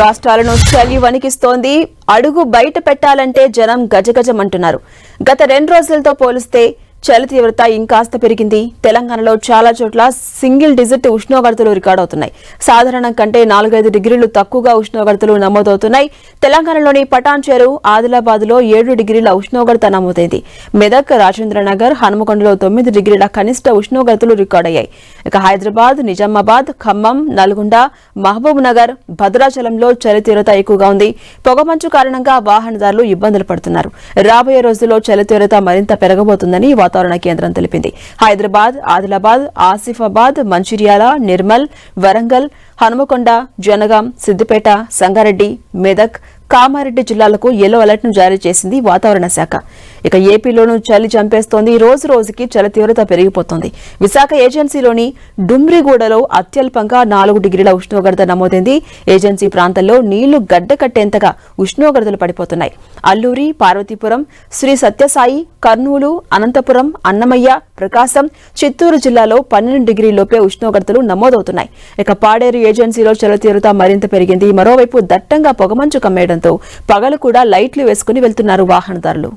రాష్ట్రాలను చలి వణికిస్తోంది. అడుగు బయట పెట్టాలంటే జనం గజగజమంటున్నారు. గత 2 రోజులతో పోలిస్తే చలి తీవ్రత ఇంకాస్త పెరిగింది. తెలంగాణలో చాలా చోట్ల సింగిల్ డిజిట్ ఉష్ణోగ్రతలు రికార్డవుతున్నాయి. సాధారణం కంటే 4-5 డిగ్రీలు తక్కువగా ఉష్ణోగ్రతలు నమోదవుతున్నాయి. తెలంగాణలోని పటాన్చెరు, ఆదిలాబాద్లో 7 డిగ్రీల ఉష్ణోగ్రత నమోదైంది. మెదక్, రాజేంద్రనగర్, హనుమకొండలో 9 డిగ్రీల కనిష్ట ఉష్ణోగ్రతలు రికార్డయ్యాయి. ఇక హైదరాబాద్, నిజామాబాద్, ఖమ్మం, నల్గొండ, మహబూబ్ నగర్, భద్రాచలంలో చలి తీవ్రత ఎక్కువగా ఉంది. పొగమంచు కారణంగా వాహనదారులు ఇబ్బందులు పడుతున్నారు. రాబోయే రోజుల్లో చలి తీవ్రత మరింత పెరగబోతుందని వాతావరణ కేంద్రం తెలిపింది. హైదరాబాద్, ఆదిలాబాద్, ఆసిఫాబాద్, మంచిర్యాల, నిర్మల్, వరంగల్, హనుమకొండ, జనగాం, సిద్దిపేట, సంగారెడ్డి, మెదక్, కామారెడ్డి జిల్లాలకు యెల్లో అలర్ట్ ను జారీ చేసింది వాతావరణ శాఖ. ఇక ఏపీలోనూ చలి చంపేస్తోంది. రోజు రోజుకి చలి తీవ్రత పెరిగిపోతోంది. విశాఖ ఏజెన్సీలోని డుమ్రిగూడలో అత్యల్పంగా 4 డిగ్రీల ఉష్ణోగ్రత నమోదైంది. ఏజెన్సీ ప్రాంతంలో నీళ్లు గడ్డకట్టేంతగా ఉష్ణోగ్రతలు పడిపోతున్నాయి. అల్లూరి, పార్వతీపురం, శ్రీ సత్యసాయి, కర్నూలు, అనంతపురం, అన్నమయ్య, ప్రకాశం, చిత్తూరు జిల్లాలో 12 డిగ్రీలలోపే ఉష్ణోగ్రతలు నమోదవుతున్నాయి. ఇక పాడేరు ఏజెన్సీలో చలి తీవ్రత మరింత పెరిగింది. మరోవైపు దట్టంగా పొగమంచు కమ్మేయడంతో పగలు కూడా లైట్లు వేసుకుని వెళ్తున్నారు వాహనదారులు.